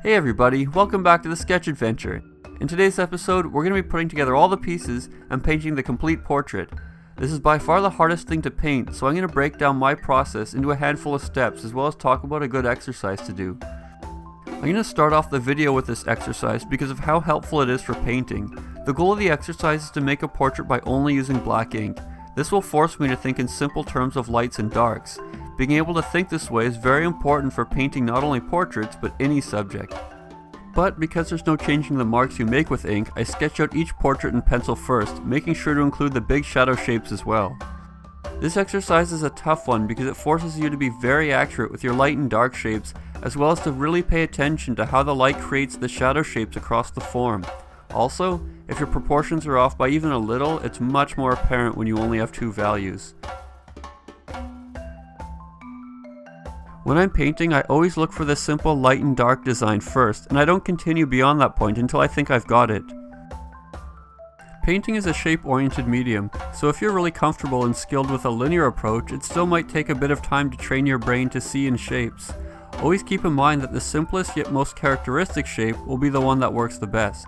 Hey everybody, welcome back to the Sketch Adventure. In today's episode, we're going to be putting together all the pieces and painting the complete portrait. This is by far the hardest thing to paint, so I'm going to break down my process into a handful of steps as well as talk about a good exercise to do. I'm going to start off the video with this exercise because of how helpful it is for painting. The goal of the exercise is to make a portrait by only using black ink. This will force me to think in simple terms of lights and darks. Being able to think this way is very important for painting not only portraits, but any subject. But because there's no changing the marks you make with ink, I sketch out each portrait in pencil first, making sure to include the big shadow shapes as well. This exercise is a tough one because it forces you to be very accurate with your light and dark shapes, as well as to really pay attention to how the light creates the shadow shapes across the form. Also, if your proportions are off by even a little, it's much more apparent when you only have two values. When I'm painting, I always look for the simple light and dark design first, and I don't continue beyond that point until I think I've got it. Painting is a shape-oriented medium, so if you're really comfortable and skilled with a linear approach, it still might take a bit of time to train your brain to see in shapes. Always keep in mind that the simplest yet most characteristic shape will be the one that works the best.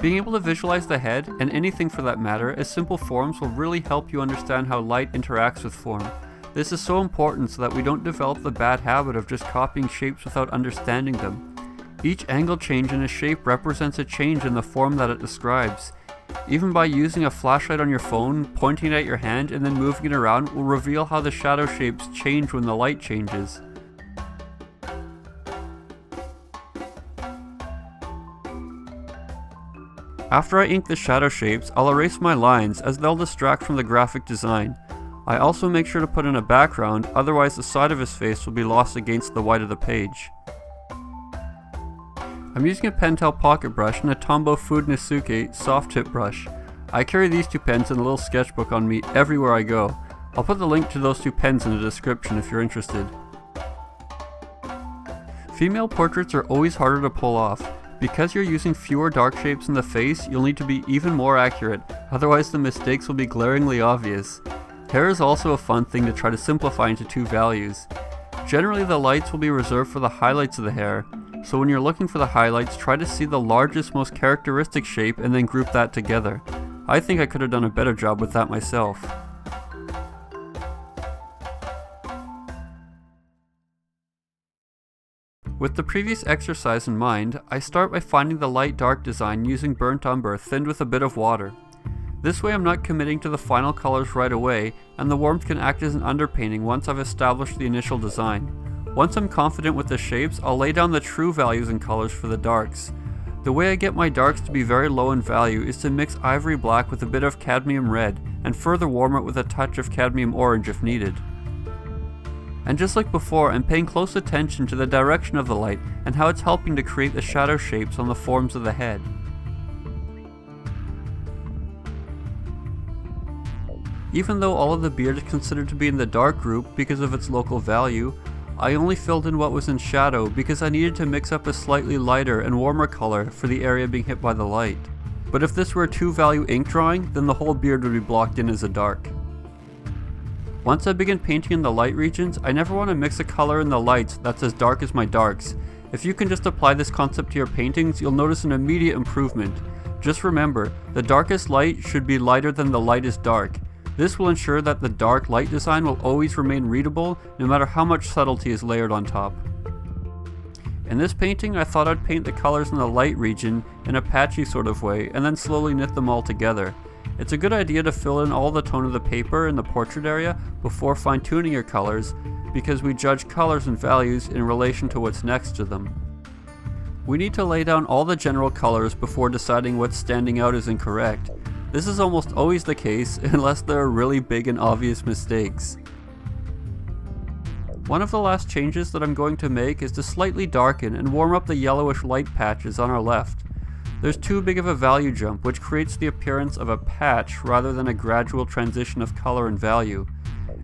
Being able to visualize the head, and anything for that matter, as simple forms will really help you understand how light interacts with form. This is so important so that we don't develop the bad habit of just copying shapes without understanding them. Each angle change in a shape represents a change in the form that it describes. Even by using a flashlight on your phone, pointing it at your hand, and then moving it around will reveal how the shadow shapes change when the light changes. After I ink the shadow shapes, I'll erase my lines as they'll distract from the graphic design. I also make sure to put in a background, otherwise the side of his face will be lost against the white of the page. I'm using a Pentel pocket brush and a Tombow Food Nisuke soft tip brush. I carry these two pens in a little sketchbook on me everywhere I go. I'll put the link to those two pens in the description if you're interested. Female portraits are always harder to pull off. Because you're using fewer dark shapes in the face, you'll need to be even more accurate, otherwise the mistakes will be glaringly obvious. Hair is also a fun thing to try to simplify into two values. Generally the lights will be reserved for the highlights of the hair, so when you're looking for the highlights, try to see the largest, most characteristic shape and then group that together. I think I could have done a better job with that myself. With the previous exercise in mind, I start by finding the light-dark design using burnt umber thinned with a bit of water. This way I'm not committing to the final colors right away, and the warmth can act as an underpainting once I've established the initial design. Once I'm confident with the shapes, I'll lay down the true values and colors for the darks. The way I get my darks to be very low in value is to mix ivory black with a bit of cadmium red, and further warm it with a touch of cadmium orange if needed. And just like before, I'm paying close attention to the direction of the light and how it's helping to create the shadow shapes on the forms of the head. Even though all of the beard is considered to be in the dark group because of its local value, I only filled in what was in shadow because I needed to mix up a slightly lighter and warmer color for the area being hit by the light. But if this were a two-value ink drawing, then the whole beard would be blocked in as a dark. Once I begin painting in the light regions, I never want to mix a color in the lights that's as dark as my darks. If you can just apply this concept to your paintings, you'll notice an immediate improvement. Just remember, the darkest light should be lighter than the lightest dark. This will ensure that the dark light design will always remain readable, no matter how much subtlety is layered on top. In this painting, I thought I'd paint the colors in the light region in a patchy sort of way, and then slowly knit them all together. It's a good idea to fill in all the tone of the paper in the portrait area before fine-tuning your colors, because we judge colors and values in relation to what's next to them. We need to lay down all the general colors before deciding what's standing out as incorrect. This is almost always the case unless there are really big and obvious mistakes. One of the last changes that I'm going to make is to slightly darken and warm up the yellowish light patches on our left. There's too big of a value jump, which creates the appearance of a patch rather than a gradual transition of color and value.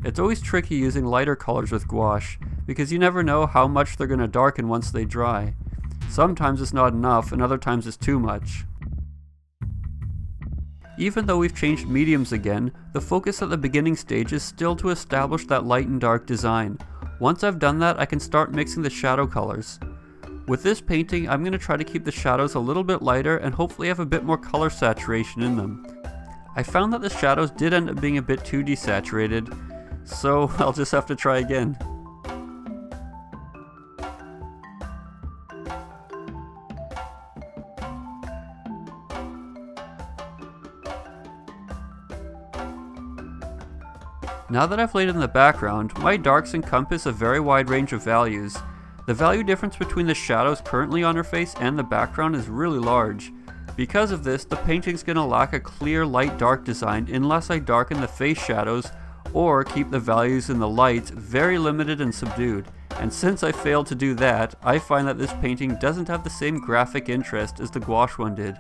It's always tricky using lighter colors with gouache, because you never know how much they're going to darken once they dry. Sometimes it's not enough, and other times it's too much. Even though we've changed mediums again, the focus at the beginning stage is still to establish that light and dark design. Once I've done that, I can start mixing the shadow colors. With this painting, I'm going to try to keep the shadows a little bit lighter and hopefully have a bit more color saturation in them. I found that the shadows did end up being a bit too desaturated, so I'll just have to try again. Now that I've laid in the background, my darks encompass a very wide range of values. The value difference between the shadows currently on her face and the background is really large. Because of this, the painting's going to lack a clear light-dark design unless I darken the face shadows or keep the values in the lights very limited and subdued. And since I failed to do that, I find that this painting doesn't have the same graphic interest as the gouache one did.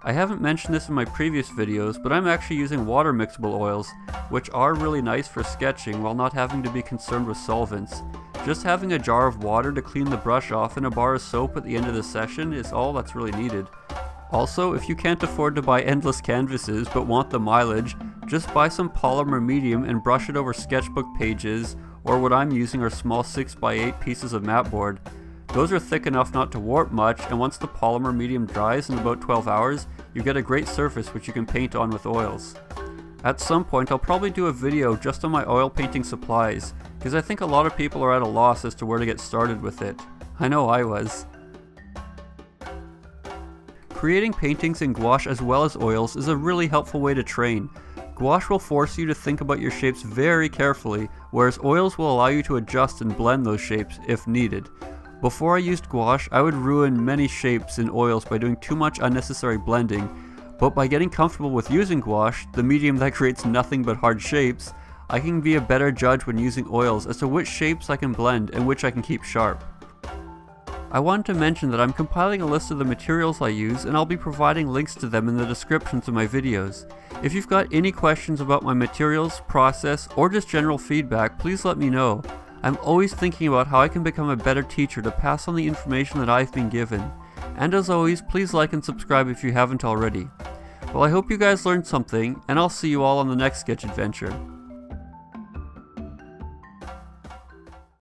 I haven't mentioned this in my previous videos, but I'm actually using water mixable oils, which are really nice for sketching while not having to be concerned with solvents. Just having a jar of water to clean the brush off and a bar of soap at the end of the session is all that's really needed. Also, if you can't afford to buy endless canvases but want the mileage, just buy some polymer medium and brush it over sketchbook pages, or what I'm using are small 6x8 pieces of mat board. Those are thick enough not to warp much, and once the polymer medium dries in about 12 hours, you get a great surface which you can paint on with oils. At some point I'll probably do a video just on my oil painting supplies, because I think a lot of people are at a loss as to where to get started with it. I know I was. Creating paintings in gouache as well as oils is a really helpful way to train. Gouache will force you to think about your shapes very carefully, whereas oils will allow you to adjust and blend those shapes if needed. Before I used gouache, I would ruin many shapes in oils by doing too much unnecessary blending, but by getting comfortable with using gouache, the medium that creates nothing but hard shapes, I can be a better judge when using oils as to which shapes I can blend and which I can keep sharp. I wanted to mention that I'm compiling a list of the materials I use, and I'll be providing links to them in the descriptions of my videos. If you've got any questions about my materials, process, or just general feedback, please let me know. I'm always thinking about how I can become a better teacher to pass on the information that I've been given. And as always, please like and subscribe if you haven't already. Well, I hope you guys learned something, and I'll see you all on the next sketch adventure.